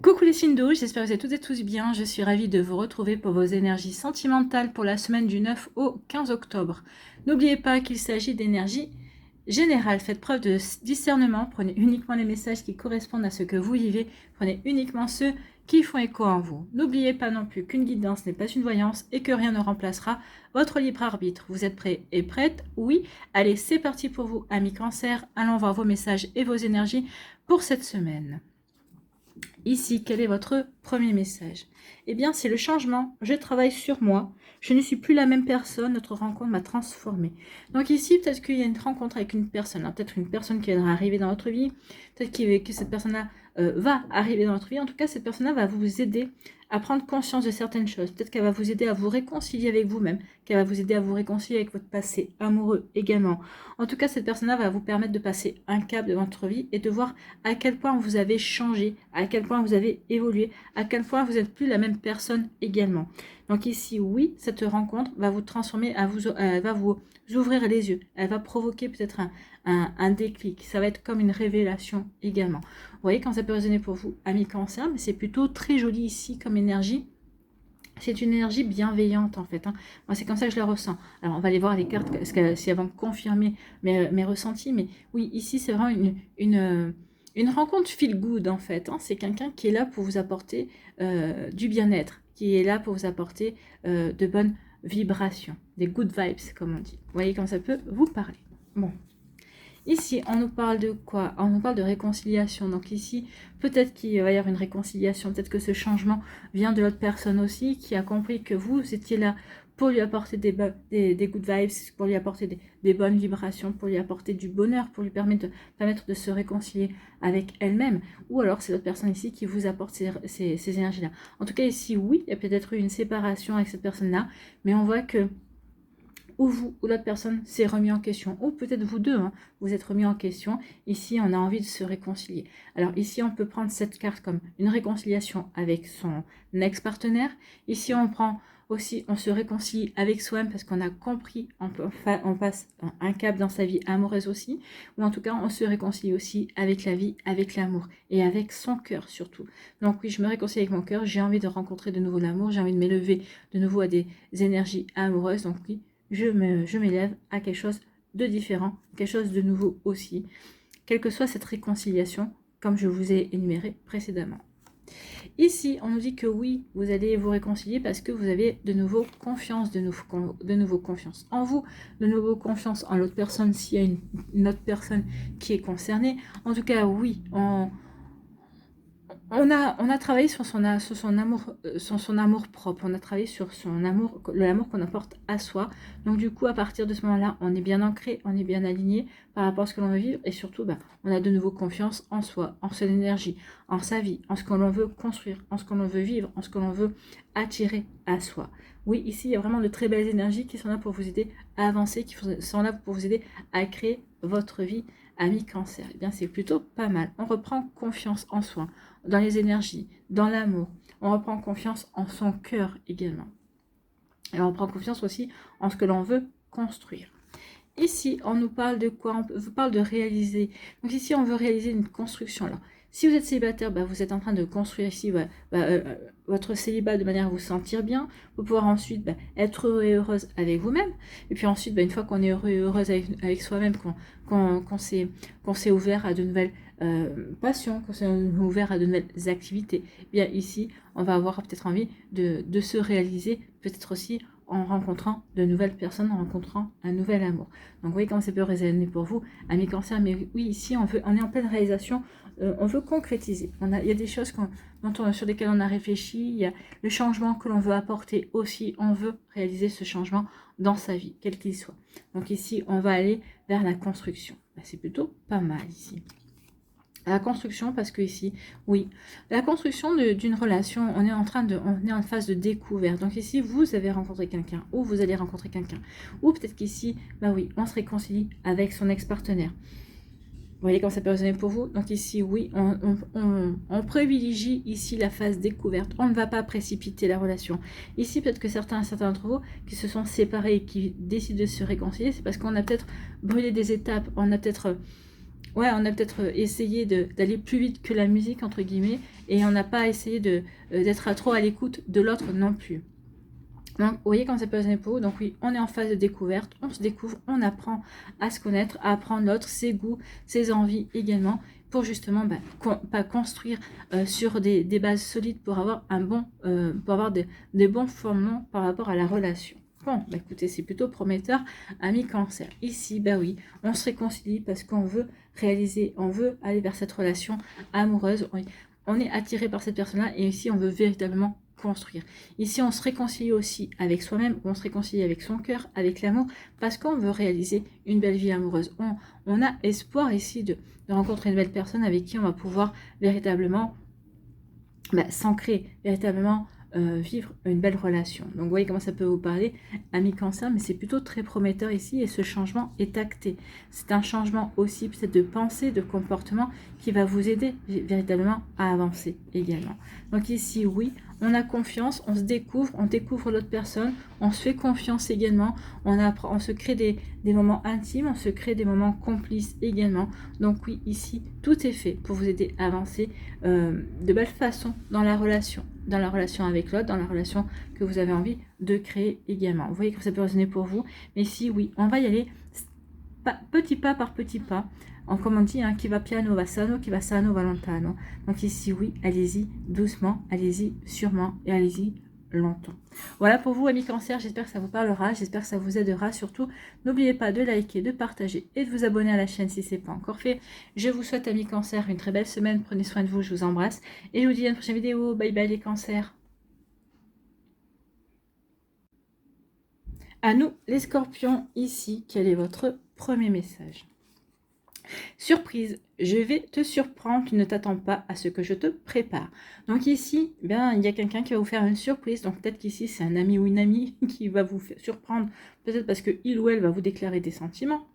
Coucou les signes d'eau, j'espère que vous êtes toutes et tous bien. Je suis ravie de vous retrouver pour vos énergies sentimentales pour la semaine du 9 au 15 octobre. N'oubliez pas qu'il s'agit d'énergie générale. Faites preuve de discernement. Prenez uniquement les messages qui correspondent à ce que vous vivez. Prenez uniquement ceux qui font écho en vous. N'oubliez pas non plus qu'une guidance n'est pas une voyance et que rien ne remplacera votre libre arbitre. Vous êtes prêts et prêtes? Oui. Allez, c'est parti pour vous, amis Cancer. Allons voir vos messages et vos énergies pour cette semaine. Ici, quel est votre premier message? Eh bien, c'est le changement. Je travaille sur moi. Je ne suis plus la même personne. Notre rencontre m'a transformée. Donc ici, peut-être qu'il y a une rencontre avec une personne. Peut-être une personne qui viendra arriver dans votre vie. Peut-être que cette personne-là va arriver dans votre vie. En tout cas, cette personne-là va vous aider à prendre conscience de certaines choses. Peut-être qu'elle va vous aider à vous réconcilier avec vous-même. Qu'elle va vous aider à vous réconcilier avec votre passé amoureux également. En tout cas, cette personne-là va vous permettre de passer un cap de votre vie et de voir à quel point vous avez changé, à quel point vous avez évolué, à quel point vous n'êtes plus la même personne également. Donc ici, oui, cette rencontre va vous transformer, elle va vous ouvrir les yeux, elle va provoquer peut-être un déclic, ça va être comme une révélation également. Vous voyez quand ça peut résonner pour vous, amis Cancer, mais c'est plutôt très joli ici comme énergie. C'est une énergie bienveillante en fait. Moi, c'est comme ça que je la ressens. Alors, on va aller voir les cartes si elles vont confirmer mes ressentis. Mais oui, ici, c'est vraiment une rencontre feel good en fait. C'est quelqu'un qui est là pour vous apporter du bien-être, qui est là pour vous apporter de bonnes vibrations, des good vibes comme on dit. Vous voyez comme ça peut vous parler. Bon. Ici, on nous parle de quoi? On nous parle de réconciliation. Donc ici, peut-être qu'il va y avoir une réconciliation. Peut-être que ce changement vient de l'autre personne aussi, qui a compris que vous étiez là pour lui apporter des good vibes, pour lui apporter des bonnes vibrations, pour lui apporter du bonheur, pour lui permettre de se réconcilier avec elle-même. Ou alors, c'est l'autre personne ici qui vous apporte ces énergies-là. En tout cas, ici, oui, il y a peut-être eu une séparation avec cette personne-là, mais on voit que ou vous ou l'autre personne s'est remis en question, ou peut-être vous deux, vous êtes remis en question. Ici, on a envie de se réconcilier. Alors ici, on peut prendre cette carte comme une réconciliation avec son ex-partenaire. Ici, on prend aussi, on se réconcilie avec soi-même parce qu'on a compris, on passe un cap dans sa vie amoureuse aussi, ou en tout cas, on se réconcilie aussi avec la vie, avec l'amour, et avec son cœur surtout. Donc oui, je me réconcilie avec mon cœur, j'ai envie de rencontrer de nouveau l'amour, j'ai envie de m'élever de nouveau à des énergies amoureuses, donc oui, je m'élève à quelque chose de différent, quelque chose de nouveau aussi, quelle que soit cette réconciliation, comme je vous ai énuméré précédemment. Ici, on nous dit que oui, vous allez vous réconcilier parce que vous avez de nouveau confiance, de nouveau confiance en vous, de nouveau confiance en l'autre personne s'il y a une autre personne qui est concernée. En tout cas, oui, on a travaillé sur son amour propre, on a travaillé sur l'amour qu'on apporte à soi. Donc du coup, à partir de ce moment-là, on est bien ancré, on est bien aligné par rapport à ce que l'on veut vivre. Et surtout, on a de nouveau confiance en soi, en son énergie, en sa vie, en ce que l'on veut construire, en ce que l'on veut vivre, en ce que l'on veut attirer à soi. Oui, ici, il y a vraiment de très belles énergies qui sont là pour vous aider à avancer, qui sont là pour vous aider à créer votre vie, ami Cancer. Eh bien, c'est plutôt pas mal. On reprend confiance en soi, dans les énergies, dans l'amour. On reprend confiance en son cœur également. Et on reprend confiance aussi en ce que l'on veut construire. Ici, on nous parle de quoi? On vous parle de réaliser. Donc ici, on veut réaliser une construction. Alors, si vous êtes célibataire, vous êtes en train de construire ici votre célibat de manière à vous sentir bien, pour pouvoir ensuite être heureux et heureuse avec vous-même. Et puis ensuite, une fois qu'on est heureux et heureuse avec soi-même, qu'on s'est ouvert à de nouvelles passions, qu'on s'est ouvert à de nouvelles activités, bien ici, on va avoir peut-être envie de se réaliser, peut-être aussi en rencontrant de nouvelles personnes, en rencontrant un nouvel amour. Donc vous voyez comment ça peut résonner pour vous, amis Cancer, mais oui, ici on est en pleine réalisation, on veut concrétiser. Il y a des choses sur lesquelles on a réfléchi, il y a le changement que l'on veut apporter aussi, on veut réaliser ce changement dans sa vie, quel qu'il soit. Donc ici, on va aller vers la construction. C'est plutôt pas mal ici. La construction, parce que ici, oui, la construction d'une relation, on est en phase de découverte. Donc ici, vous avez rencontré quelqu'un, ou vous allez rencontrer quelqu'un, ou peut-être qu'ici, oui, on se réconcilie avec son ex-partenaire. Vous voyez comment ça peut résonner pour vous? Donc ici, oui, on privilégie ici la phase découverte. On ne va pas précipiter la relation. Ici, peut-être que certains d'entre vous qui se sont séparés et qui décident de se réconcilier, c'est parce qu'on a peut-être brûlé des étapes, on a peut-être Ouais, on a peut-être essayé d'aller plus vite que la musique, entre guillemets, et on n'a pas essayé d'être trop à l'écoute de l'autre non plus. Donc, vous voyez comment ça peut résonner pour vous. Donc oui, on est en phase de découverte, on se découvre, on apprend à se connaître, à apprendre l'autre, ses goûts, ses envies également, pour justement pas construire sur des bases solides pour avoir des bons fondements par rapport à la relation. Bon, écoutez, c'est plutôt prometteur, ami Cancer. Ici, oui, on se réconcilie parce qu'on veut réaliser, on veut aller vers cette relation amoureuse. On est attiré par cette personne-là et ici, on veut véritablement construire. Ici, on se réconcilie aussi avec soi-même, on se réconcilie avec son cœur, avec l'amour, parce qu'on veut réaliser une belle vie amoureuse. On a espoir ici de rencontrer une belle personne avec qui on va pouvoir véritablement s'ancrer, véritablement vivre une belle relation. Donc vous voyez comment ça peut vous parler, ami Cancer, mais c'est plutôt très prometteur ici et ce changement est acté. C'est un changement aussi peut-être de pensée, de comportement qui va vous aider véritablement à avancer également. Donc ici, oui, on a confiance, on se découvre, on découvre l'autre personne, on se fait confiance également, on se crée des moments intimes, on se crée des moments complices également. Donc oui, ici, tout est fait pour vous aider à avancer de belle façon dans la relation avec l'autre, dans la relation que vous avez envie de créer également. Vous voyez que ça peut résonner pour vous, mais si oui, on va y aller petit pas par petit pas. Comme on dit, qui va piano va sano, qui va sano va lontano. Donc ici, oui, allez-y doucement, allez-y sûrement et allez-y longtemps. Voilà pour vous, amis Cancer, j'espère que ça vous parlera, j'espère que ça vous aidera. Surtout, n'oubliez pas de liker, de partager et de vous abonner à la chaîne si ce n'est pas encore fait. Je vous souhaite, amis Cancer, une très belle semaine, prenez soin de vous, je vous embrasse et je vous dis à une prochaine vidéo. Bye bye les Cancers. À nous, les Scorpions, ici, quel est votre premier message? Surprise, je vais te surprendre, tu ne t'attends pas à ce que je te prépare. Donc ici, il y a quelqu'un qui va vous faire une surprise. Donc peut-être qu'ici, c'est un ami ou une amie qui va vous surprendre. Peut-être parce qu'il ou elle va vous déclarer des sentiments.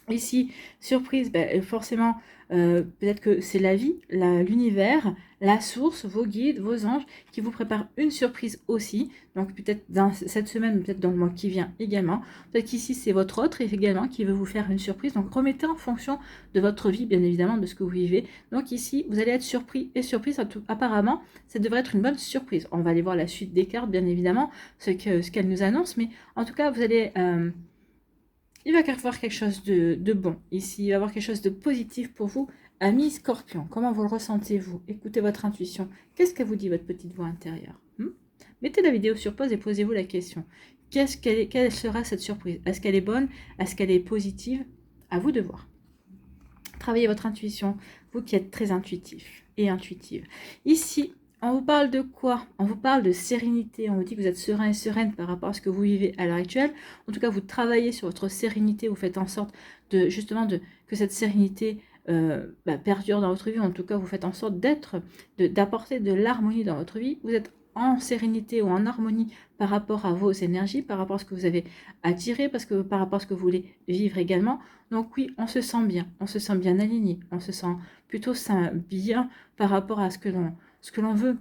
Ici, surprise, forcément, peut-être que c'est la vie, l'univers, la source, vos guides, vos anges qui vous préparent une surprise aussi. Donc peut-être dans cette semaine, peut-être dans le mois qui vient également. Peut-être qu'ici, c'est votre autre également qui veut vous faire une surprise. Donc remettez en fonction de votre vie, bien évidemment, de ce que vous vivez. Donc ici, vous allez être surpris et surprise. Apparemment, ça devrait être une bonne surprise. On va aller voir la suite des cartes, bien évidemment, ce qu'elle nous annonce. Mais en tout cas, vous allez... il va y avoir quelque chose de bon ici, il va y avoir quelque chose de positif pour vous, ami Scorpion. Comment vous le ressentez-vous? Écoutez votre intuition. Qu'est-ce qu'elle vous dit, votre petite voix intérieure? Mettez la vidéo sur pause et posez-vous la question. Quelle sera cette surprise? Est-ce qu'elle est bonne? Est-ce qu'elle est positive? À vous de voir. Travaillez votre intuition, vous qui êtes très intuitif et intuitive. Ici, on vous parle de quoi? On vous parle de sérénité. On vous dit que vous êtes serein et sereine par rapport à ce que vous vivez à l'heure actuelle. En tout cas, vous travaillez sur votre sérénité. Vous faites en sorte que cette sérénité perdure dans votre vie. En tout cas, vous faites en sorte d'apporter de l'harmonie dans votre vie. Vous êtes en sérénité ou en harmonie par rapport à vos énergies, par rapport à ce que vous avez attiré, par rapport à ce que vous voulez vivre également. Donc oui, on se sent bien aligné, on se sent plutôt bien par rapport à ce que l'on veut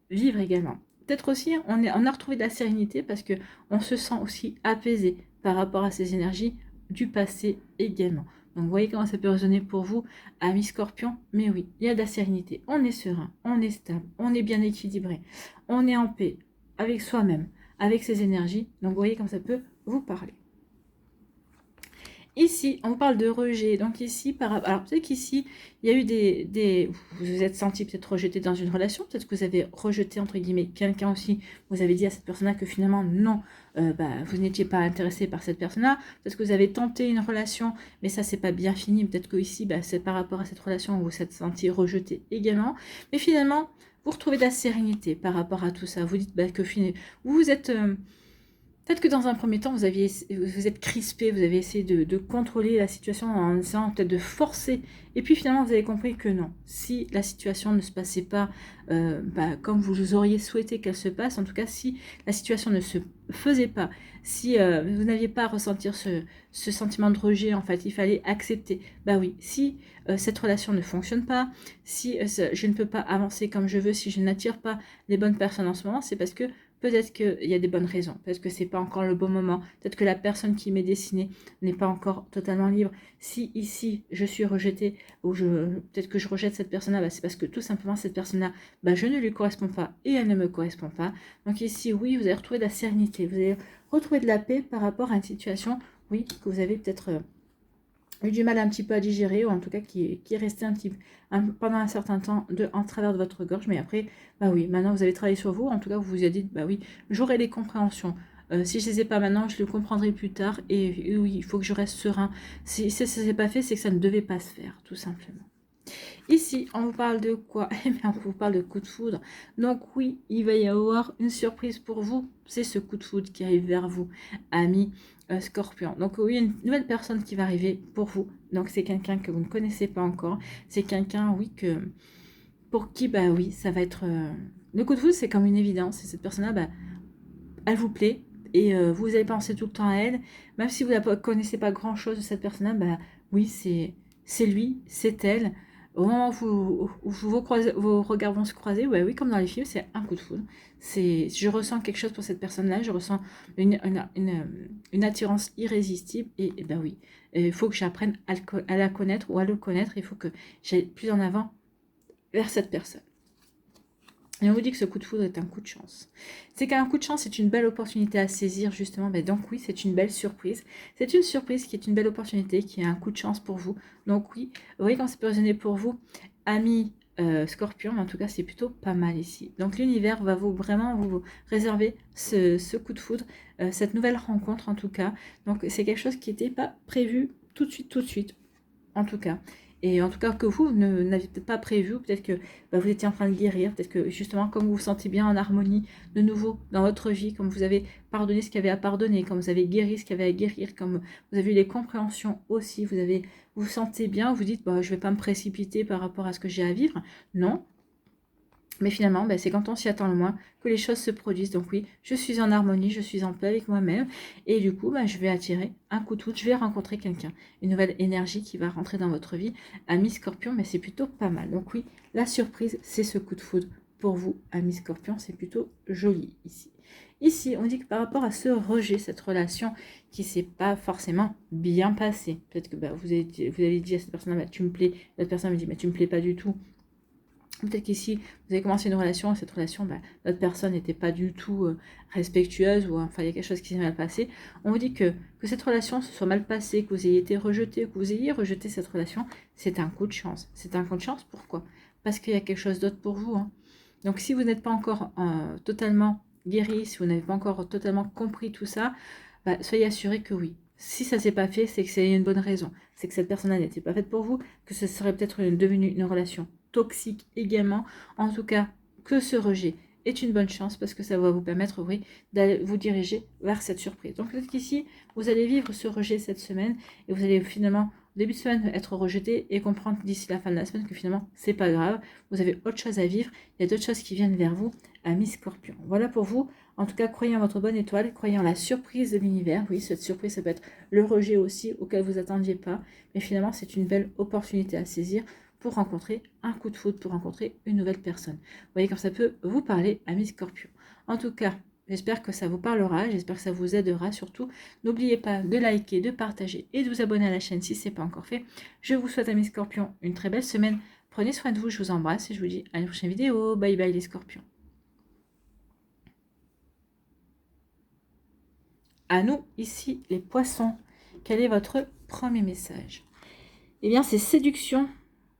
vivre également. Peut-être aussi, on a retrouvé de la sérénité parce qu'on se sent aussi apaisé par rapport à ces énergies du passé également. Donc, vous voyez comment ça peut résonner pour vous, amis Scorpion. Mais oui, il y a de la sérénité. On est serein, on est stable, on est bien équilibré, on est en paix avec soi-même, avec ses énergies. Donc, vous voyez comment ça peut vous parler. Ici, on parle de rejet. Donc ici, alors peut-être qu'ici, il y a eu vous vous êtes senti peut-être rejeté dans une relation. Peut-être que vous avez rejeté, entre guillemets, quelqu'un aussi. Vous avez dit à cette personne-là que finalement, non, vous n'étiez pas intéressé par cette personne-là. Peut-être que vous avez tenté une relation, mais ça, c'est pas bien fini. Peut-être que ici, c'est par rapport à cette relation où vous vous êtes senti rejeté également. Mais finalement, vous retrouvez de la sérénité par rapport à tout ça. Vous dites que vous êtes... Peut-être que dans un premier temps, vous êtes crispé, vous avez essayé de contrôler la situation en essayant peut-être de forcer. Et puis finalement, vous avez compris que non. Si la situation ne se passait pas comme vous auriez souhaité qu'elle se passe, en tout cas, si la situation ne se faisait pas, si vous n'aviez pas à ressentir ce sentiment de rejet, en fait, il fallait accepter. Oui, si cette relation ne fonctionne pas, si je ne peux pas avancer comme je veux, si je n'attire pas les bonnes personnes en ce moment, c'est parce que peut-être qu'il y a des bonnes raisons, peut-être que c'est pas encore le bon moment, peut-être que la personne qui m'est destinée n'est pas encore totalement libre. Si ici je suis rejetée, ou peut-être que je rejette cette personne-là, bah, c'est parce que tout simplement cette personne-là, bah, je ne lui correspond pas et elle ne me correspond pas. Donc ici, oui, vous allez retrouver de la sérénité, vous allez retrouver de la paix par rapport à une situation, oui, que vous avez peut-être eu du mal un petit peu à digérer, ou en tout cas qui est resté pendant un certain temps en travers de votre gorge. Mais après, bah oui, maintenant vous avez travaillé sur vous, en tout cas vous vous êtes dit, bah oui, j'aurai les compréhensions. Si je ne les ai pas maintenant, je les comprendrai plus tard. Et oui, il faut que je reste serein. Si ça ne s'est pas fait, c'est que ça ne devait pas se faire, tout simplement. Ici, on vous parle de quoi? Eh bien, on vous parle de coup de foudre. Donc oui, il va y avoir une surprise pour vous. C'est ce coup de foudre qui arrive vers vous, ami Scorpion. Donc oui, une nouvelle personne qui va arriver pour vous. Donc c'est quelqu'un que vous ne connaissez pas encore. C'est quelqu'un, oui, pour qui, bah oui, ça va être... Le coup de foudre, c'est comme une évidence. Et cette personne-là, bah, elle vous plaît. Et vous allez penser tout le temps à elle. Même si vous ne connaissez pas grand-chose de cette personne-là, bah oui, c'est lui, c'est elle. Au moment où vos regards vont se croiser, ouais, oui, comme dans les films, c'est un coup de foudre. Je ressens quelque chose pour cette personne-là, je ressens une attirance irrésistible. Et ben oui, il faut que j'apprenne à la connaître ou à le connaître. Il faut que j'aille plus en avant vers cette personne. Et on vous dit que ce coup de foudre est un coup de chance. C'est qu'un coup de chance, c'est une belle opportunité à saisir, justement. Ben donc oui, c'est une belle surprise. C'est une surprise qui est une belle opportunité, qui est un coup de chance pour vous. Donc oui, vous voyez quand c'est positionné pour vous, ami Scorpion, en tout cas, c'est plutôt pas mal ici. Donc l'univers va vraiment vous réserver ce coup de foudre, cette nouvelle rencontre, en tout cas. Donc c'est quelque chose qui n'était pas prévu tout de suite, en tout cas. Et en tout cas que vous n'aviez peut-être pas prévu, peut-être que bah, vous étiez en train de guérir, peut-être que justement comme vous vous sentez bien en harmonie de nouveau dans votre vie, comme vous avez pardonné ce qu'il y avait à pardonner, comme vous avez guéri ce qu'il y avait à guérir, comme vous avez eu les compréhensions aussi, vous vous sentez bien, vous dites bah, je ne vais pas me précipiter par rapport à ce que j'ai à vivre. Non. Mais finalement, ben, c'est quand on s'y attend le moins que les choses se produisent. Donc oui, je suis en harmonie, je suis en paix avec moi-même. Et du coup, ben, je vais attirer un coup de foudre, je vais rencontrer quelqu'un. Une nouvelle énergie qui va rentrer dans votre vie. Ami Scorpion, mais c'est plutôt pas mal. Donc oui, la surprise, c'est ce coup de foudre pour vous, ami Scorpion. C'est plutôt joli ici. Ici, on dit que par rapport à ce rejet, cette relation qui ne s'est pas forcément bien passée. Peut-être que ben, vous avez dit à cette personne-là, tu me plais. L'autre personne me dit, mais tu me plais pas du tout. Peut-être qu'ici, vous avez commencé une relation, et cette relation, bah, l'autre personne n'était pas du tout respectueuse, ou enfin, il y a quelque chose qui s'est mal passé. On vous dit que cette relation se soit mal passée, que vous ayez été rejeté, que vous ayez rejeté cette relation, c'est un coup de chance. C'est un coup de chance, pourquoi? Parce qu'il y a quelque chose d'autre pour vous. Hein. Donc, si vous n'êtes pas encore totalement guéri, si vous n'avez pas encore totalement compris tout ça, bah, soyez assurés que oui. Si ça ne s'est pas fait, c'est que c'est une bonne raison. C'est que cette personne-là n'était pas faite pour vous, que ce serait peut-être devenu une relation toxique également. En tout cas, que ce rejet est une bonne chance parce que ça va vous permettre, oui, d'aller vous diriger vers cette surprise. Donc peut-être qu'ici, vous allez vivre ce rejet cette semaine et vous allez finalement, au début de semaine, être rejeté et comprendre d'ici la fin de la semaine que finalement, c'est pas grave. Vous avez autre chose à vivre. Il y a d'autres choses qui viennent vers vous, ami Scorpion. Voilà pour vous. En tout cas, croyez en votre bonne étoile, croyez en la surprise de l'univers. Oui, cette surprise, ça peut être le rejet aussi auquel vous attendiez pas. Mais finalement, c'est une belle opportunité à saisir pour rencontrer un coup de foudre, pour rencontrer une nouvelle personne. Vous voyez comme ça peut vous parler, ami Scorpion. En tout cas, j'espère que ça vous parlera, j'espère que ça vous aidera surtout. N'oubliez pas de liker, de partager et de vous abonner à la chaîne si ce n'est pas encore fait. Je vous souhaite, ami Scorpion, une très belle semaine. Prenez soin de vous, je vous embrasse et je vous dis à une prochaine vidéo. Bye bye les Scorpions. À nous, ici, les poissons. Quel est votre premier message? Eh bien, c'est séduction.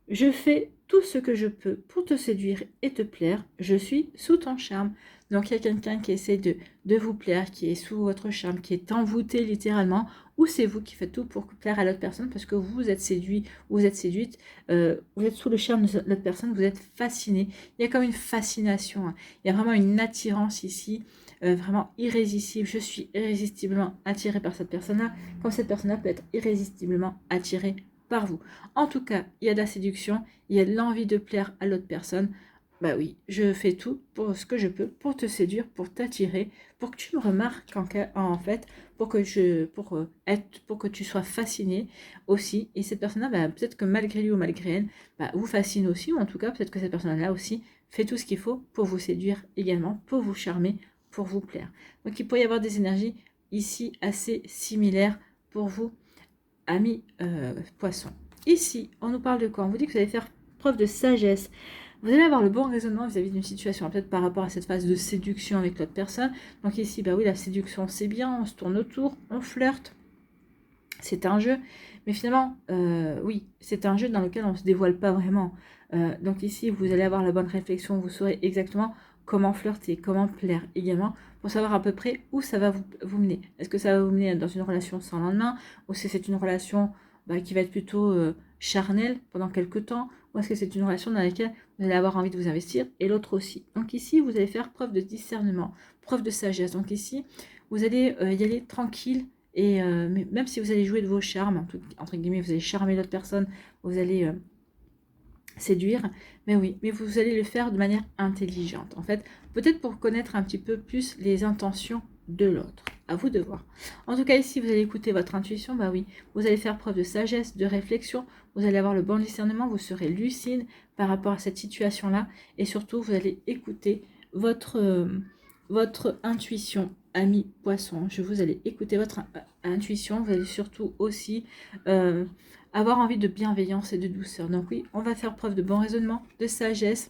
Je fais tout ce que je peux pour te séduire et te plaire. Je suis sous ton charme. Donc, il y a quelqu'un qui essaie de vous plaire, qui est sous votre charme, qui est envoûté littéralement, ou c'est vous qui faites tout pour plaire à l'autre personne parce que vous êtes séduit, vous êtes séduite, vous êtes sous le charme de l'autre personne, vous êtes fasciné. Il y a comme une fascination. Hein. Il y a vraiment une attirance ici. Vraiment irrésistible. Je suis irrésistiblement attirée par cette personne-là, comme cette personne-là peut être irrésistiblement attirée par vous. En tout cas, il y a de la séduction, il y a de l'envie de plaire à l'autre personne. Bah oui, je fais tout pour ce que je peux pour te séduire, pour t'attirer, pour que tu me remarques en fait, pour que tu sois fasciné aussi. Et cette personne-là, bah, peut-être que malgré lui ou malgré elle, bah, vous fascine aussi, ou en tout cas, peut-être que cette personne-là aussi fait tout ce qu'il faut pour vous séduire également, pour vous charmer pour vous plaire. Donc il pourrait y avoir des énergies ici assez similaires pour vous, amis poissons. Ici, on nous parle de quoi? On vous dit que vous allez faire preuve de sagesse. Vous allez avoir le bon raisonnement vis-à-vis d'une situation, peut-être par rapport à cette phase de séduction avec l'autre personne. Donc ici, bah oui, la séduction, c'est bien, on se tourne autour, on flirte. C'est un jeu, mais finalement, oui, c'est un jeu dans lequel on ne se dévoile pas vraiment. Donc ici, vous allez avoir la bonne réflexion, vous saurez exactement comment flirter, comment plaire également, pour savoir à peu près où ça va vous mener. Est-ce que ça va vous mener dans une relation sans lendemain, ou si c'est une relation qui va être plutôt charnelle pendant quelques temps, ou est-ce que c'est une relation dans laquelle vous allez avoir envie de vous investir, et l'autre aussi. Donc ici, vous allez faire preuve de discernement, preuve de sagesse. Donc ici, vous allez y aller tranquille, et même si vous allez jouer de vos charmes, entre guillemets, vous allez charmer l'autre personne, vous allez séduire, mais oui, mais vous allez le faire de manière intelligente. En fait, peut-être pour connaître un petit peu plus les intentions de l'autre. À vous de voir. En tout cas, ici, vous allez écouter votre intuition, bah oui, vous allez faire preuve de sagesse, de réflexion, vous allez avoir le bon discernement, vous serez lucide par rapport à cette situation-là, et surtout, vous allez écouter votre intuition, ami poisson. Vous allez écouter votre intuition, vous allez surtout aussi avoir envie de bienveillance et de douceur. Donc oui, on va faire preuve de bon raisonnement, de sagesse,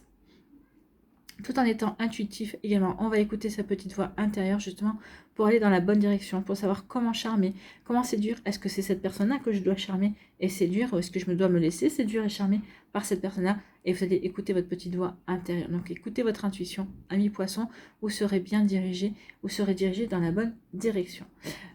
tout en étant intuitif également. On va écouter sa petite voix intérieure justement pour aller dans la bonne direction, pour savoir comment charmer, comment séduire. Est-ce que c'est cette personne-là que je dois charmer et séduire, ou est-ce que je me dois me laisser séduire et charmer par cette personne-là? Et vous allez écouter votre petite voix intérieure. Donc écoutez votre intuition, ami poisson, vous serez bien dirigé, vous serez dirigé dans la bonne direction.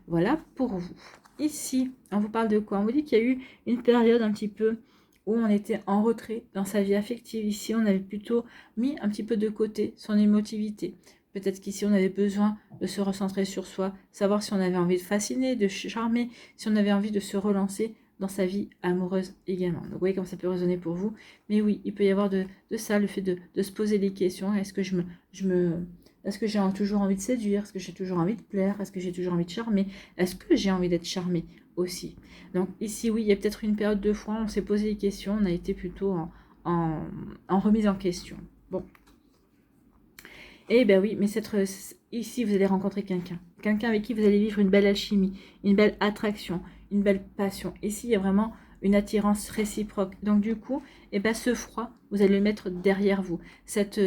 Voilà pour vous. Ici, on vous parle de quoi? On vous dit qu'il y a eu une période un petit peu où on était en retrait dans sa vie affective. Ici, on avait plutôt mis un petit peu de côté son émotivité. Peut-être qu'ici, on avait besoin de se recentrer sur soi, savoir si on avait envie de fasciner, de charmer, si on avait envie de se relancer dans sa vie amoureuse également. Donc, vous voyez comme ça peut résonner pour vous. Mais oui, il peut y avoir de ça, le fait de se poser des questions. Est-ce que est-ce que j'ai toujours envie de séduire? Est-ce que j'ai toujours envie de plaire? Est-ce que j'ai toujours envie de charmer? Est-ce que j'ai envie d'être charmée aussi? Donc ici, oui, il y a peut-être une période de fois, on s'est posé des questions, on a été plutôt en remise en question. Bon. Eh bien oui, mais ici, vous allez rencontrer quelqu'un. Quelqu'un avec qui vous allez vivre une belle alchimie, une belle attraction, une belle passion. Ici, il y a vraiment une attirance réciproque. Donc du coup, eh ben, ce froid, vous allez le mettre derrière vous. Cette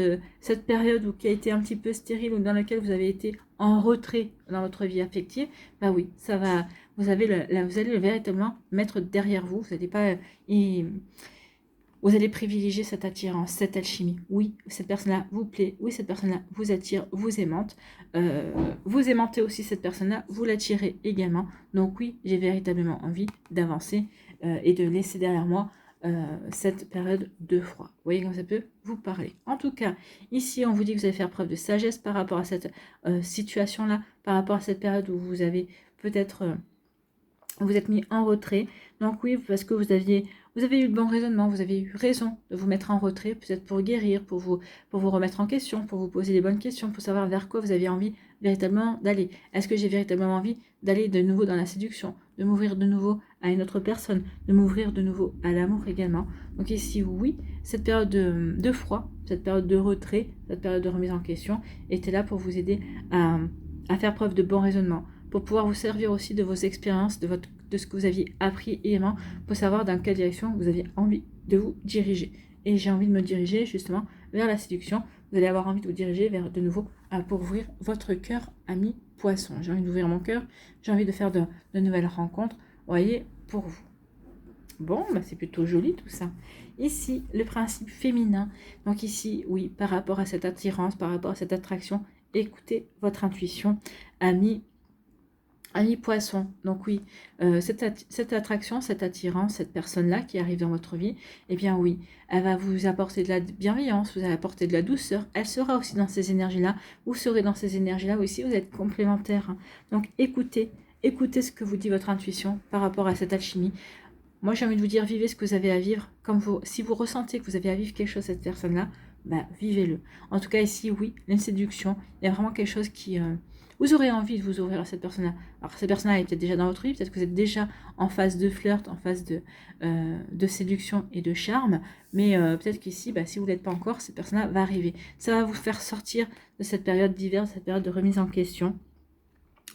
période qui a été un petit peu stérile, ou dans laquelle vous avez été en retrait dans votre vie affective, bah oui, ça va, vous allez le véritablement mettre derrière vous. Vous n'allez pas... vous allez privilégier cette attirance, cette alchimie. Oui, cette personne-là vous plaît. Oui, cette personne-là vous attire, vous aimante. Vous aimantez aussi cette personne-là, vous l'attirez également. Donc oui, j'ai véritablement envie d'avancer et de laisser derrière moi cette période de froid. Vous voyez comme ça peut vous parler. En tout cas, ici, on vous dit que vous allez faire preuve de sagesse par rapport à cette situation-là, par rapport à cette période où vous avez peut-être... vous êtes mis en retrait. Donc oui, parce que vous avez eu le bon raisonnement, vous avez eu raison de vous mettre en retrait, peut-être pour guérir, pour vous remettre en question, pour vous poser les bonnes questions, pour savoir vers quoi vous avez envie véritablement d'aller. Est-ce que j'ai véritablement envie d'aller de nouveau dans la séduction, de m'ouvrir de nouveau à une autre personne, de m'ouvrir de nouveau à l'amour également? Donc ici, oui, cette période de froid, cette période de retrait, cette période de remise en question était là pour vous aider à faire preuve de bon raisonnement, pour pouvoir vous servir aussi de vos expériences, de ce que vous aviez appris également, pour savoir dans quelle direction vous aviez envie de vous diriger. Et j'ai envie de me diriger justement vers la séduction. Vous allez avoir envie de vous diriger vers de nouveau pour ouvrir votre cœur, ami poisson. J'ai envie d'ouvrir mon cœur, j'ai envie de faire de nouvelles rencontres, vous voyez, pour vous. Bon, bah c'est plutôt joli tout ça. Ici, le principe féminin. Donc ici, oui, par rapport à cette attirance, par rapport à cette attraction, écoutez votre intuition, ami poisson. Donc oui, cette attraction, cette attirance, cette personne-là qui arrive dans votre vie, eh bien oui, elle va vous apporter de la bienveillance, vous allez apporter de la douceur, elle sera aussi dans ces énergies-là, vous serez dans ces énergies-là aussi, vous êtes complémentaires. Donc écoutez ce que vous dit votre intuition par rapport à cette alchimie. Moi j'ai envie de vous dire, vivez ce que vous avez à vivre, si vous ressentez que vous avez à vivre quelque chose cette personne-là, bah, vivez-le. En tout cas ici, oui, une séduction, il y a vraiment quelque chose qui... Vous aurez envie de vous ouvrir à cette personne-là. Alors cette personne-là est peut-être déjà dans votre vie, peut-être que vous êtes déjà en phase de flirt, en phase de séduction et de charme, mais peut-être qu'ici, si vous ne l'êtes pas encore, cette personne-là va arriver. Ça va vous faire sortir de cette période d'hiver, de cette période de remise en question.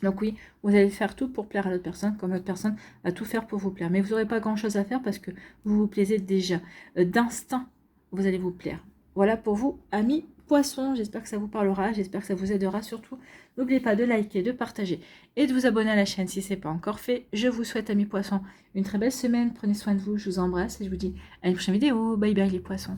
Donc oui, vous allez faire tout pour plaire à l'autre personne, comme l'autre personne va tout faire pour vous plaire. Mais vous n'aurez pas grand-chose à faire parce que vous vous plaisez déjà. D'instinct, vous allez vous plaire. Voilà pour vous, amis poissons. J'espère que ça vous parlera, j'espère que ça vous aidera surtout. N'oubliez pas de liker, de partager et de vous abonner à la chaîne si ce n'est pas encore fait. Je vous souhaite, amis poissons, une très belle semaine. Prenez soin de vous, je vous embrasse et je vous dis à une prochaine vidéo. Bye bye les poissons.